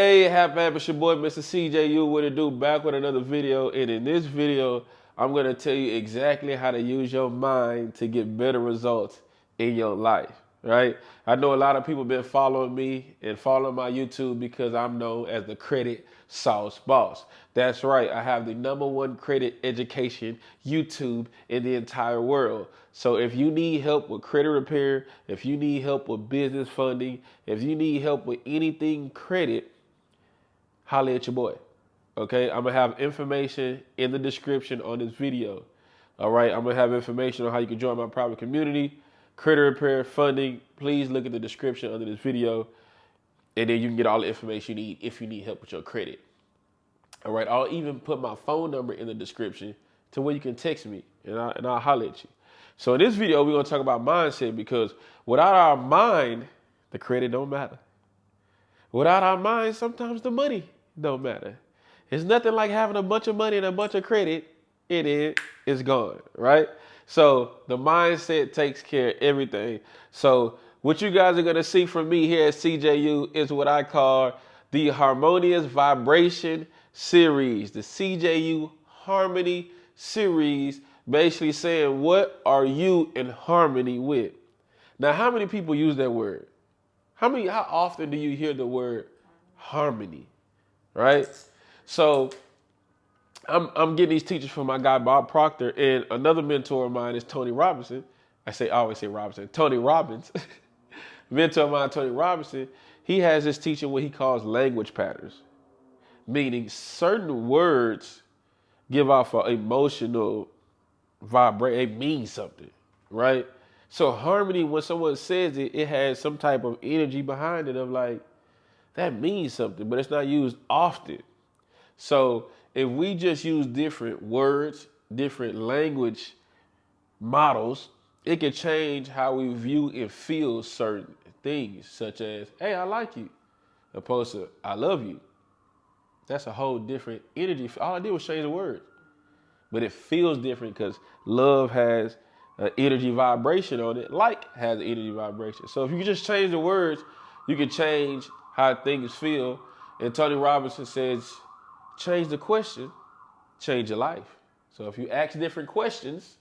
Hey, happy, it's your boy, Mr. CJU. What it do? Back with another video. And in this video, I'm going to tell you exactly how to use your mind to get better results in your life, right? I know a lot of people been following me and following my YouTube because I'm known as the Credit Sauce Boss. That's right. I have the #1 credit education YouTube in the entire world. So if you need help with credit repair, if you need help with business funding, if you need help with anything credit, holla at your boy. Okay, I'm gonna have information in the description on this video. All right, I'm gonna have information on how you can join my private community, credit repair, funding. Please look at the description under this video, and then you can get all the information you need if you need help with your credit. All right, I'll even put my phone number in the description to where you can text me, and I'll holler at you. So in this video, we're gonna talk about mindset because without our mind, the credit don't matter. Without our mind, sometimes the money don't matter. It's nothing like having a bunch of money and a bunch of credit. It's gone, right? So the mindset takes care of everything. So what you guys are gonna see from me here at CJU is what I call the Harmonious Vibration Series, the CJU Harmony Series, basically saying what are you in harmony with? Now, how many people use that word? How often do you hear the word harmony, right? So I'm getting these teachers from my guy, Bob Proctor, and another mentor of mine is Tony Robinson. I always say Robinson, Tony Robbins. Mentor of mine, Tony Robinson, he has this teaching what he calls language patterns, meaning certain words give off an emotional vibration. It means something, right? So harmony, when someone says it, it has some type of energy behind it of like, that means something, but it's not used often. So if we just use different words, different language models, it can change how we view and feel certain things, such as, hey, I like you, opposed to, I love you. That's a whole different energy. All I did was change the words. But it feels different because love has an energy vibration on it. Like has an energy vibration. So if you just change the words, you can change how things feel. And Tony Robinson says, change the question, change your life. So if you ask different questions,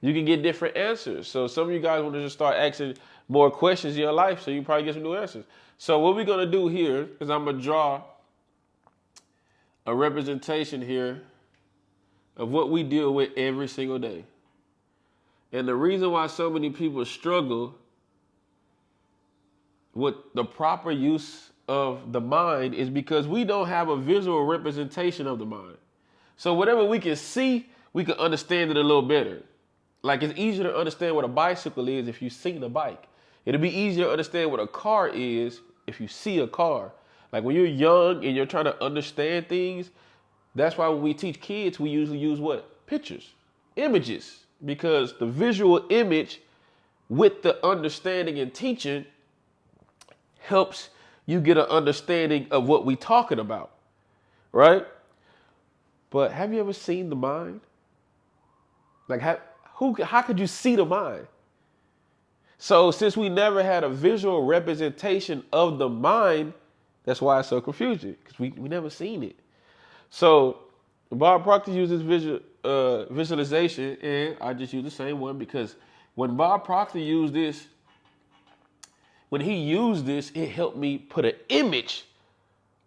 you can get different answers. So some of you guys want to just start asking more questions in your life so you probably get some new answers. So what we're going to do here is I'm going to draw a representation here of what we deal with every single day. And the reason why so many people struggle with the proper use of the mind is because we don't have a visual representation of the mind. So whatever we can see, we can understand it a little better. Like it's easier to understand what a bicycle is if you've seen a bike. It'll be easier to understand what a car is if you see a car. Like when you're young and you're trying to understand things, that's why when we teach kids, we usually use what? Pictures, images, because the visual image with the understanding and teaching helps you get an understanding of what we're talking about, right? But have you ever seen the mind? Like how could you see the mind? So since we never had a visual representation of the mind, that's why it's so confusing, because we never seen it. So Bob Proctor uses visualization, and I just use the same one because when Bob Proctor used this, it helped me put an image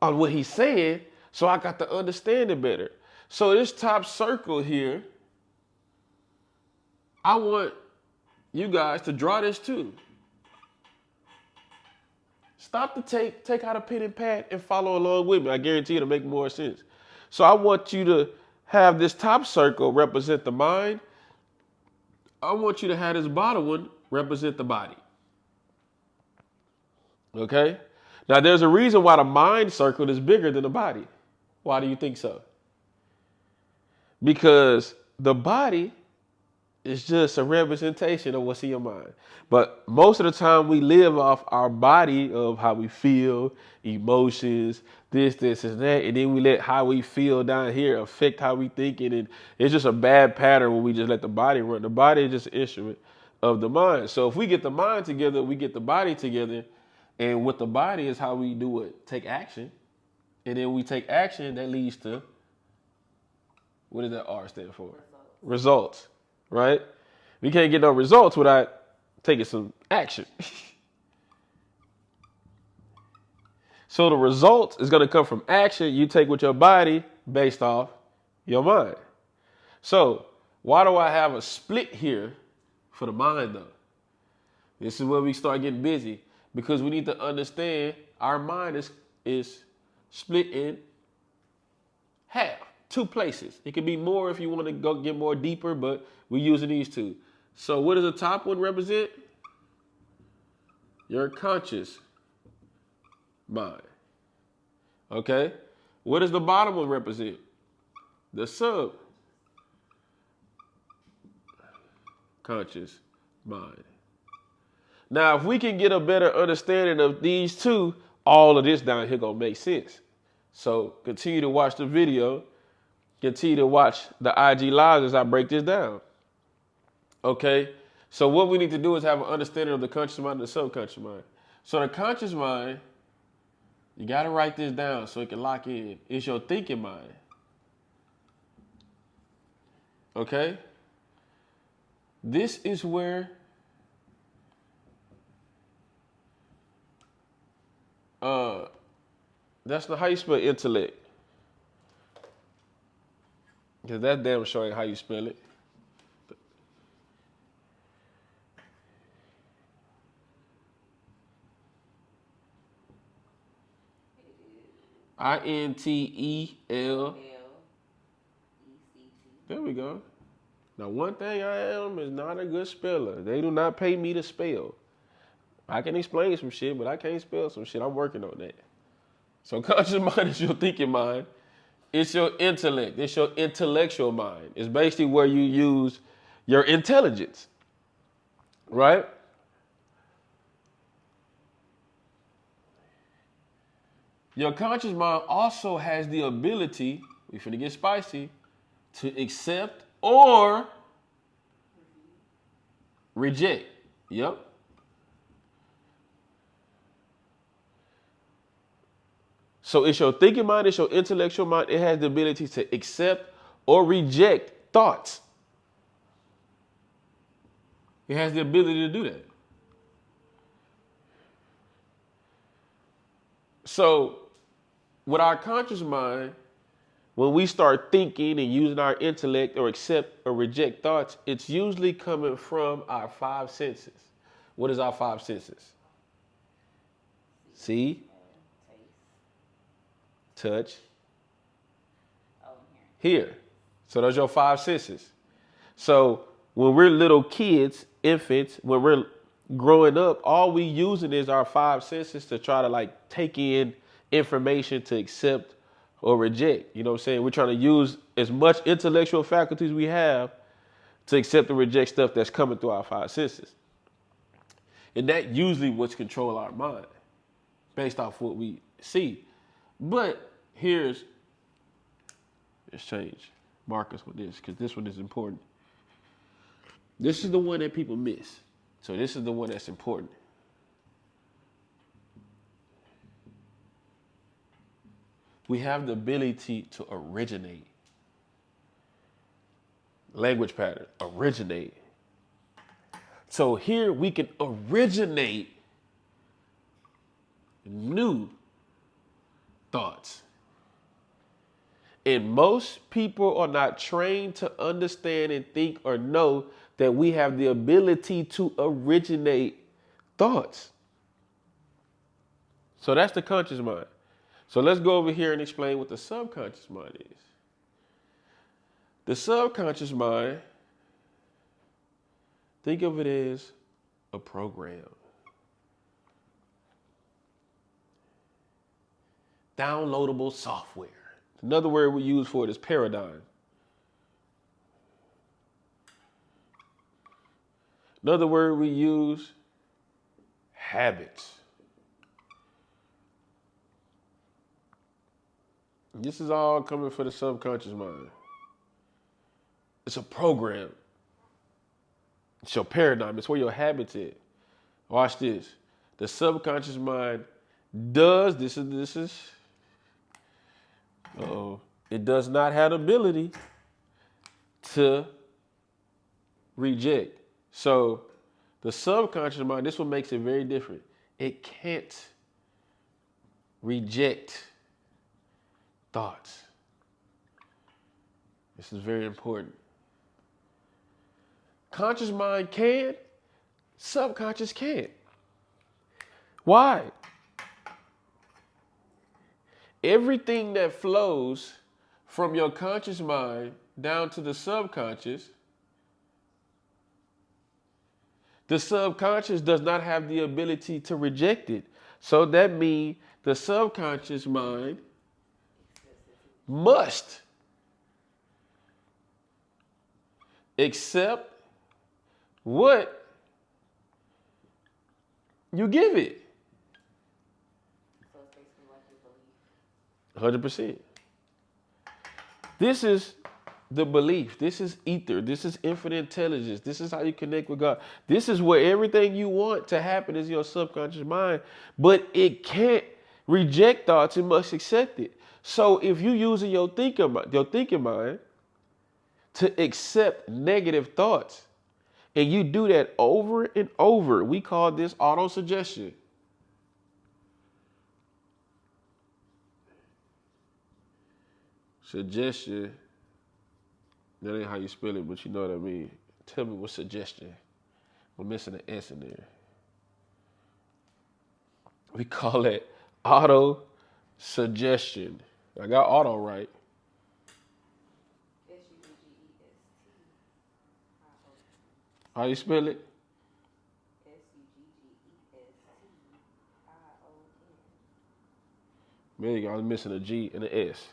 on what he's saying, so I got to understand it better. So this top circle here, I want you guys to draw this too. Stop the tape, take out a pen and pad, and follow along with me. I guarantee it'll make more sense. So I want you to have this top circle represent the mind. I want you to have this bottom one represent the body. Okay? Now there's a reason why the mind circle is bigger than the body. Why do you think so? Because the body is just a representation of what's in your mind. But most of the time we live off our body of how we feel, emotions, this, and that. And then we let how we feel down here affect how we think. And it's just a bad pattern when we just let the body run. The body is just an instrument of the mind. So if we get the mind together, we get the body together. And with the body is how we do it. Take action. And then we take action that leads to, what does that R stand for? Results, right? We can't get no results without taking some action. So the result is going to come from action you take with your body based off your mind. So why do I have a split here for the mind though? This is where we start getting busy because we need to understand our mind is split in half, two places. It could be more if you want to go get more deeper, but we're using these two. So what does the top one represent? Your conscious mind. Okay? What does the bottom one represent? The subconscious mind. Now, if we can get a better understanding of these two, all of this down here gonna make sense. So continue to watch the video. Continue to watch the IG lives as I break this down. Okay? So what we need to do is have an understanding of the conscious mind and the subconscious mind. So the conscious mind, you got to write this down so it can lock in. It's your thinking mind. Okay? This is where that's not how you spell intellect. Because that damn sure ain't how you spell it. INTEL. There we go. Now, one thing I am is not a good speller. They do not pay me to spell. I can explain some shit, but I can't spell some shit. I'm working on that. So conscious mind is your thinking mind. It's your intellect. It's your intellectual mind. It's basically where you use your intelligence, right? Your conscious mind also has the ability, we finna get spicy, to accept or reject. Yep. So it's your thinking mind, it's your intellectual mind. It has the ability to accept or reject thoughts. It has the ability to do that. So with our conscious mind, when we start thinking and using our intellect or accept or reject thoughts, it's usually coming from our five senses. What is our five senses? See? Touch. Hear. So those are your five senses. So when we're little kids, infants, when we're growing up, all we using is our five senses to try to like take in information to accept or reject. You know what I'm saying? We're trying to use as much intellectual faculties we have to accept and reject stuff that's coming through our five senses. And that usually what's control our mind based off what we see. But let's change markers with this because this one is important. This is the one that people miss. So this is the one that's important. We have the ability to originate. Language pattern, originate. So here we can originate new thoughts. And most people are not trained to understand and think or know that we have the ability to originate thoughts. So that's the conscious mind. So let's go over here and explain what the subconscious mind is. The subconscious mind, think of it as a program. Downloadable software. Another word we use for it is paradigm. Another word we use, habits. This is all coming from the subconscious mind. It's a program. It's your paradigm. It's where your habits is. Watch this. The subconscious mind does, this is It does not have the ability to reject. So the subconscious mind, this one makes it very different. It can't reject thoughts. This is very important. Conscious mind can, subconscious can't. Why? Everything that flows from your conscious mind down to the subconscious does not have the ability to reject it. So that means the subconscious mind must accept what you give it. So it's basically like your belief. 100%. This is the belief. This is ether. This is infinite intelligence. This is how you connect with God. This is where everything you want to happen is your subconscious mind, but it can't reject thoughts. It must accept it. So if you're using your thinking mind to accept negative thoughts, and you do that over and over, we call this auto-suggestion. Suggestion, that ain't how you spell it, but you know what I mean. Tell me what suggestion. We're missing an S in there. We call it auto-suggestion. I got auto right. SUGGESTION. How you spell it? SUGGESTION. There you go. I was missing a G and an S.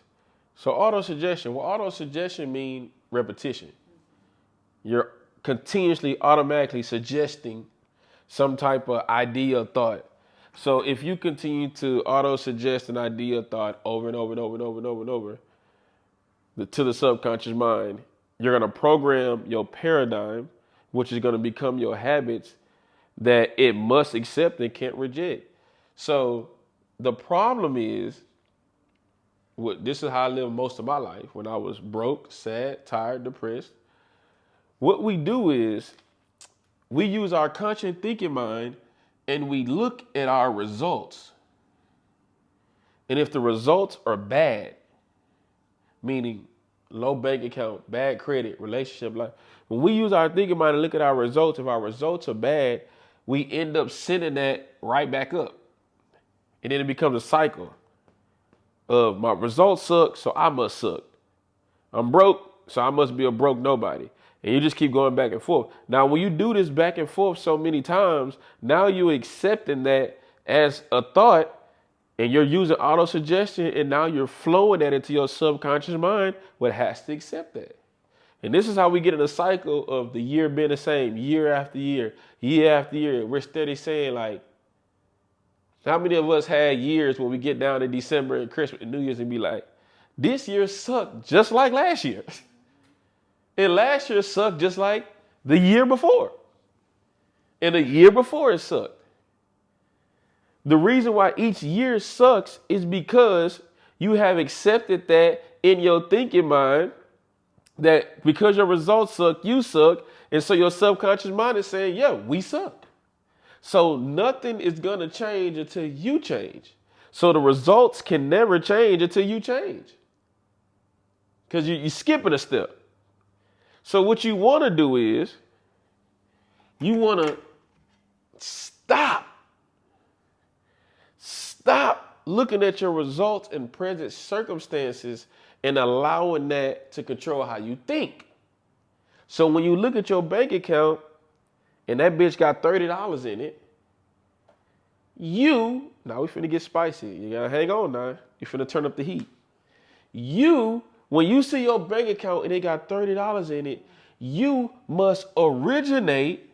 So auto-suggestion. Well, auto-suggestion means repetition. You're continuously, automatically suggesting some type of idea or thought. So if you continue to auto-suggest an idea or thought over and over and over and over and over and over to the subconscious mind, you're going to program your paradigm, which is going to become your habits that it must accept and can't reject. So the problem is, this is how I lived most of my life when I was broke, sad, tired, depressed. What we do is we use our conscious thinking mind and we look at our results. And if the results are bad, meaning low bank account, bad credit, relationship life, when we use our thinking mind and look at our results, if our results are bad, we end up sending that right back up. And then it becomes a cycle of my results suck, so I must suck. I'm broke, so I must be a broke nobody. And you just keep going back and forth. Now, when you do this back and forth so many times, now you're accepting that as a thought, and you're using auto-suggestion, and now you're flowing that into your subconscious mind, what has to accept that. And this is how we get in a cycle of the year being the same, year after year after year. We're steady saying, like, how many of us had years when we get down to December and Christmas and New Year's and be like, this year sucked just like last year. And last year sucked just like the year before. And the year before it sucked. The reason why each year sucks is because you have accepted that in your thinking mind, that because your results suck, you suck. And so your subconscious mind is saying, yeah, we suck. So nothing is going to change until you change. So the results can never change until you change. Because you're skipping a step. So what you want to do is you want to stop looking at your results and present circumstances and allowing that to control how you think. So when you look at your bank account and that bitch got $30 in it, now we finna get spicy. You gotta hang on now. You finna turn up the heat. When you see your bank account and it got $30 in it, you must originate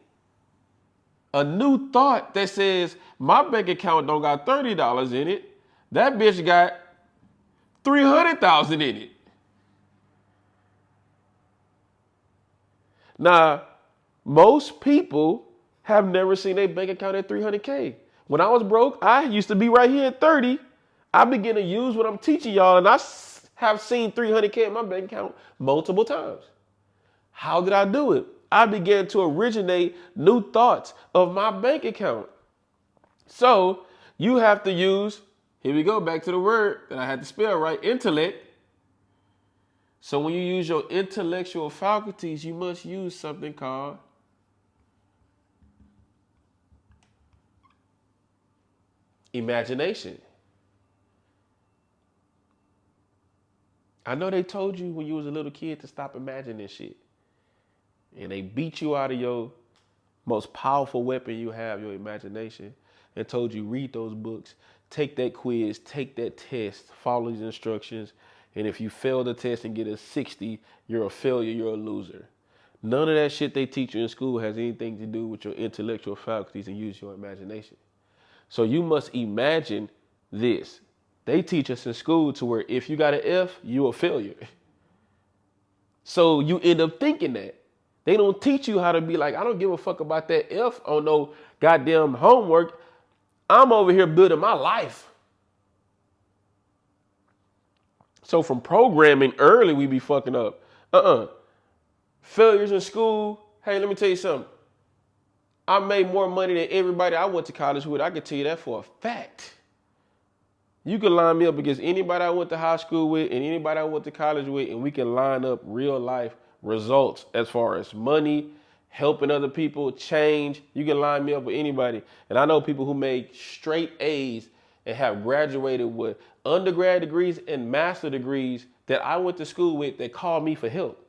a new thought that says, my bank account don't got $30 in it. That bitch got $300,000 in it. Now, most people have never seen a bank account at $300K. When I was broke, I used to be right here at 30. I began to use what I'm teaching y'all, and I have seen 300K in my bank account multiple times. How did I do it? I began to originate new thoughts of my bank account. So you have to use, here we go, back to the word that I had to spell right, intellect. So when you use your intellectual faculties, you must use something called imagination. I know they told you when you was a little kid to stop imagining shit. And they beat you out of your most powerful weapon you have, your imagination, and told you read those books, take that quiz, take that test, follow these instructions. And if you fail the test and get a 60, you're a failure, you're a loser. None of that shit they teach you in school has anything to do with your intellectual faculties and use your imagination. So you must imagine this. They teach us in school to where if you got an F, you're a failure. So you end up thinking that. They don't teach you how to be like, I don't give a fuck about that F on no goddamn homework. I'm over here building my life. So from programming early, we be fucking up. Failures in school. Hey, let me tell you something. I made more money than everybody I went to college with. I can tell you that for a fact. You can line me up against anybody I went to high school with and anybody I went to college with, and we can line up real life results as far as money, helping other people, change. You can line me up with anybody. And I know people who made straight A's and have graduated with undergrad degrees and master degrees that I went to school with that called me for help.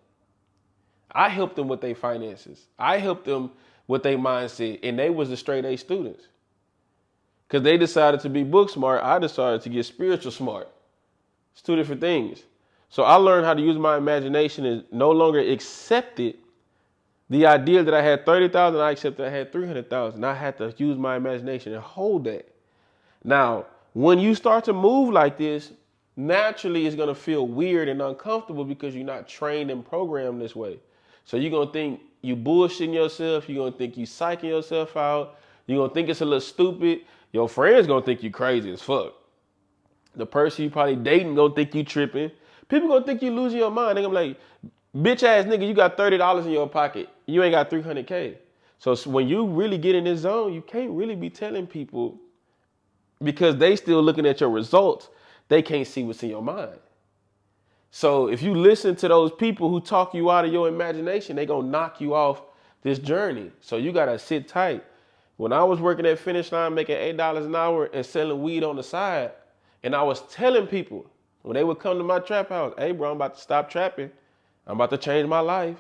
I helped them with their finances. I helped them with their mindset, and they was the straight A students. Because they decided to be book smart, I decided to get spiritual smart. It's two different things. So I learned how to use my imagination and no longer accepted the idea that I had 30,000, I accepted I had 300,000. I had to use my imagination and hold that. Now, when you start to move like this, naturally it's going to feel weird and uncomfortable because you're not trained and programmed this way. So you're going to think you bullshitting yourself. You're going to think you psyching yourself out. You're going to think it's a little stupid. Your friends going to think you crazy as fuck. The person you probably dating going to think you tripping. People going to think you losing your mind. They're going to be like, bitch ass nigga, you got $30 in your pocket. You ain't got 300K. So when you really get in this zone, you can't really be telling people because they still looking at your results. They can't see what's in your mind. So if you listen to those people who talk you out of your imagination, they going to knock you off this journey. So you got to sit tight. When I was working at Finish Line making $8 an hour and selling weed on the side, and I was telling people when they would come to my trap house, hey bro, I'm about to stop trapping. I'm about to change my life.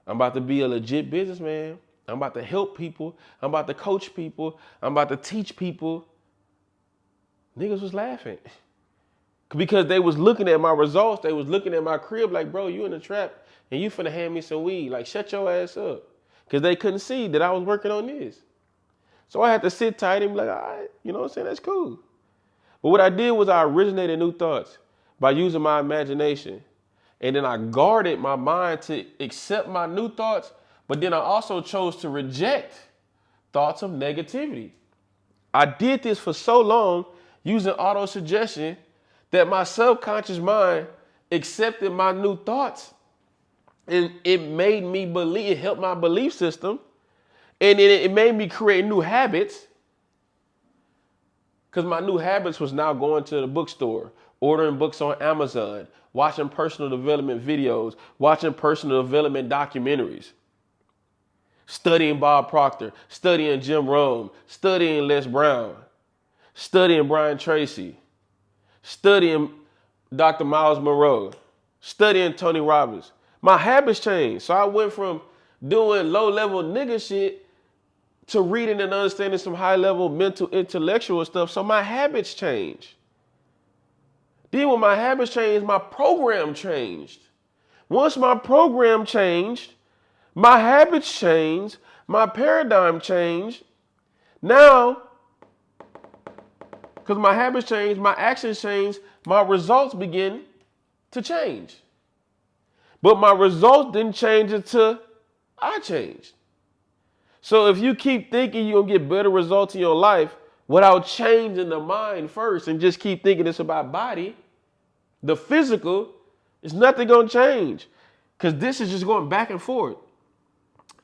I'm about to be a legit businessman. I'm about to help people. I'm about to coach people. I'm about to teach people. Niggas was laughing. Because they was looking at my results. They was looking at my crib like, bro, you in the trap and you finna hand me some weed. Like, shut your ass up. Because they couldn't see that I was working on this. So I had to sit tight and be like, all right, you know what I'm saying? That's cool. But what I did was I originated new thoughts by using my imagination. And then I guarded my mind to accept my new thoughts. But then I also chose to reject thoughts of negativity. I did this for so long using auto-suggestion that my subconscious mind accepted my new thoughts. And it made me believe, it helped my belief system. And it made me create new habits. Because my new habits was now going to the bookstore, ordering books on Amazon, watching personal development videos, watching personal development documentaries, studying Bob Proctor, studying Jim Rohn, studying Les Brown, studying Brian Tracy, studying Dr. Miles Monroe, studying Tony Robbins. My habits changed. So I went from doing low-level nigga shit to reading and understanding some high-level mental, intellectual stuff. So my habits changed. Then when my habits changed, my program changed. Once my program changed, my habits changed, my paradigm changed. Now, because my habits changed, my actions changed, my results begin to change. But my results didn't change until I changed. So if you keep thinking you'll get better results in your life without changing the mind first and just keep thinking it's about body, the physical, It's nothing gonna change. Cause this is just going back and forth.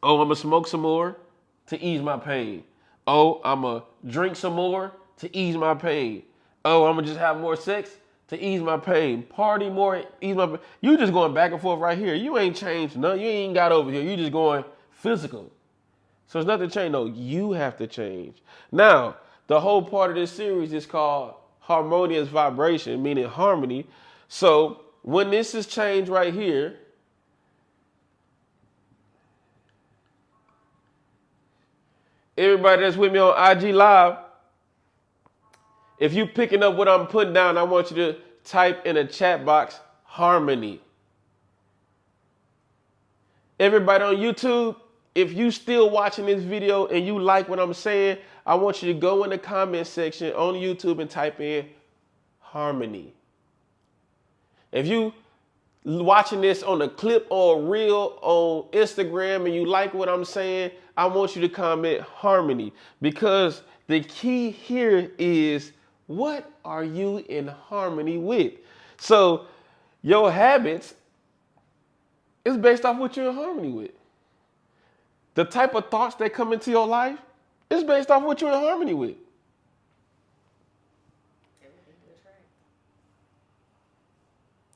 Oh, I'm gonna smoke some more to ease my pain. Oh, I'm gonna drink some more to ease my pain. Oh, I'm gonna just have more sex to ease my pain. Party more, ease my pain. You just going back and forth right here. You ain't changed none. You ain't got over here. You just going physical. So it's nothing changed. No, you have to change. Now, the whole part of this series is called harmonious vibration, meaning harmony. So when this is changed right here, everybody that's with me on IG Live, if you picking up what I'm putting down, I want you to type in a chat box, harmony. Everybody on YouTube, if you still watching this video and you like what I'm saying, I want you to go in the comment section on YouTube and type in harmony. If you watching this on a clip or a reel on Instagram and you like what I'm saying, I want you to comment harmony, because the key here is, what are you in harmony with? So your habits is based off what you're in harmony with. The type of thoughts that come into your life is based off what you're in harmony with.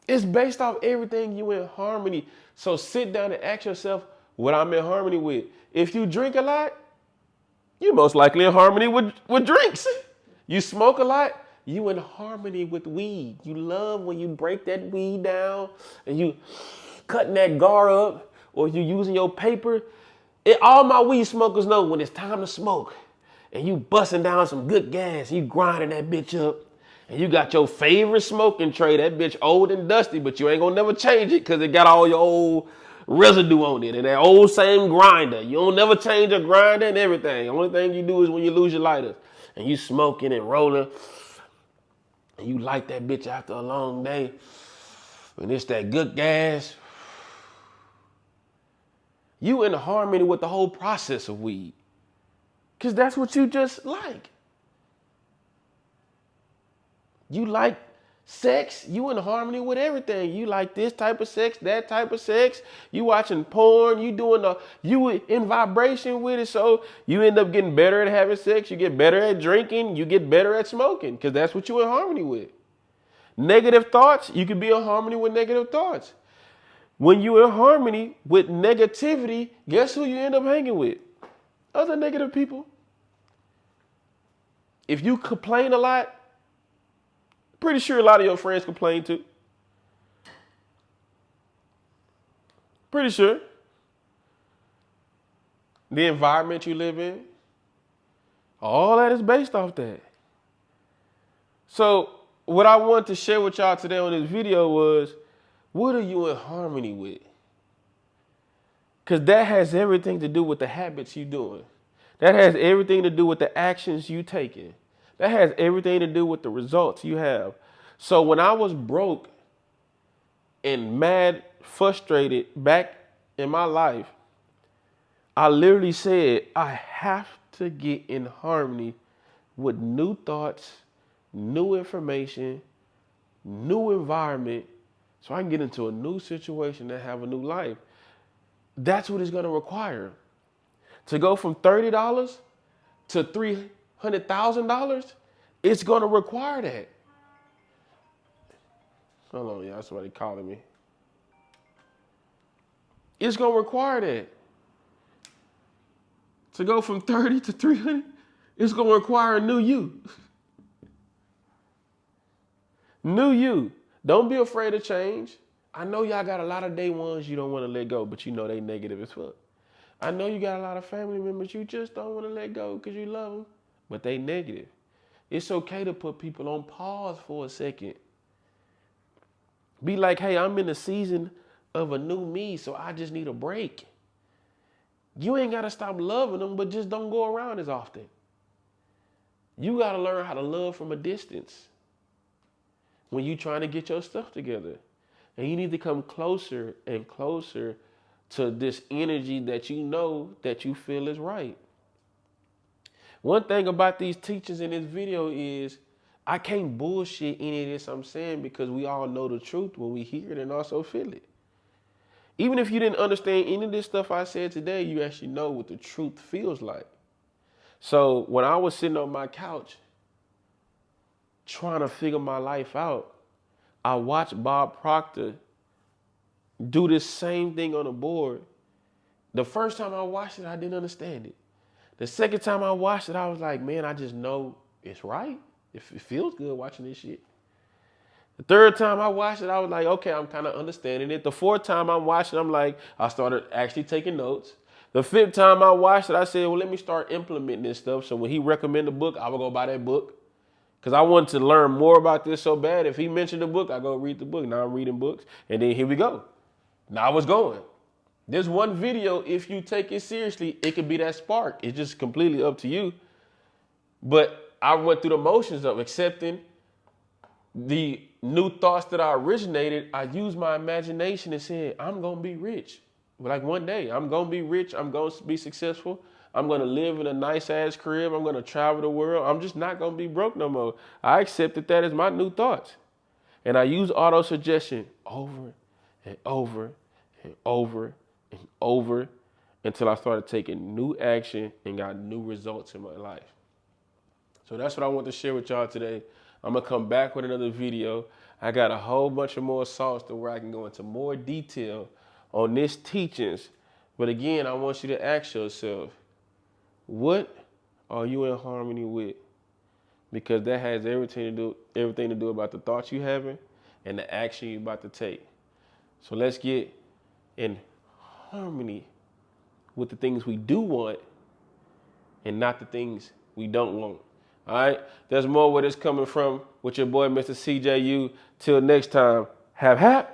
It's based off everything you in harmony. So sit down and ask yourself what I'm in harmony with. If you drink a lot, you're most likely in harmony with drinks. You smoke a lot, you in harmony with weed. You love when you break that weed down and you cutting that gar up, or you using your paper. All my weed smokers know when it's time to smoke and you busting down some good gas, you grinding that bitch up, and you got your favorite smoking tray, that bitch old and dusty, but you ain't gonna never change it because it got all your old residue on it and that old same grinder. You don't never change a grinder and everything. The only thing you do is when you lose your lighter and you smoking and rolling and you light that bitch after a long day and it's that good gas. You in harmony with the whole process of weed, because that's what you just like. You like sex, you in harmony with everything. You like this type of sex, that type of sex. You watching porn, you in vibration with it, so you end up getting better at having sex, you get better at drinking, you get better at smoking, because that's what you in harmony with. Negative thoughts, you can be in harmony with negative thoughts. When you're in harmony with negativity, guess who you end up hanging with? Other negative people. If you complain a lot, pretty sure a lot of your friends complain too. Pretty sure. The environment you live in, all that is based off that. So what I want to share with y'all today on this video was, what are you in harmony with? Because that has everything to do with the habits you're doing. That has everything to do with the actions you taking. That has everything to do with the results you have. So when I was broke and mad, frustrated back in my life, I literally said, I have to get in harmony with new thoughts, new information, new environment, so I can get into a new situation and have a new life. That's what it's going to require. To go from $30 to $300,000, it's going to require that. Hold on, y'all. Somebody calling me. It's going to require that. To go from 30 to 300, it's going to require a new you. New you. Don't be afraid of change. I know y'all got a lot of day ones you don't want to let go, but you know they negative as fuck. I know you got a lot of family members you just don't want to let go because you love them, but they negative. It's okay to put people on pause for a second. Be like, hey, I'm in a season of a new me, so I just need a break. You ain't got to stop loving them, but just don't go around as often. You got to learn how to love from a distance when you're trying to get your stuff together. And you need to come closer and closer to this energy that you know that you feel is right. One thing about these teachers in this video is I can't bullshit any of this I'm saying because we all know the truth when we hear it and also feel it. Even if you didn't understand any of this stuff I said today, you actually know what the truth feels like. So when I was sitting on my couch trying to figure my life out, I watched Bob Proctor do this same thing on the board. The first time I watched it, I didn't understand it. The second time I watched it, I was like, man, I just know it's right. It feels good watching this shit. The third time I watched it, I was like, okay, I'm kind of understanding it. The fourth time I'm watching, I'm like, I started actually taking notes. The fifth time I watched it, I said, well, let me start implementing this stuff. So when he recommended a book, I would go buy that book. Because I wanted to learn more about this so bad. If he mentioned a book, I go read the book. Now I'm reading books. And then here we go. Now I was going. This one video, if you take it seriously, it could be that spark. It's just completely up to you. But I went through the motions of accepting the new thoughts that I originated. I used my imagination and said, I'm going to be rich. Like one day, I'm going to be rich. I'm going to be successful. I'm going to live in a nice ass crib. I'm going to travel the world. I'm just not going to be broke no more. I accepted that as my new thoughts. And I use auto suggestion over and over and over and over until I started taking new action and got new results in my life. So that's what I want to share with y'all today. I'm going to come back with another video. I got a whole bunch of more sauce to where I can go into more detail on this teachings. But again, I want you to ask yourself, what are you in harmony with? Because that has everything to do about the thoughts you having and the action you're about to take. So let's get in harmony with the things we do want and not the things we don't want. All right? There's more where this coming from with your boy, Mr. CJU. Till next time, have.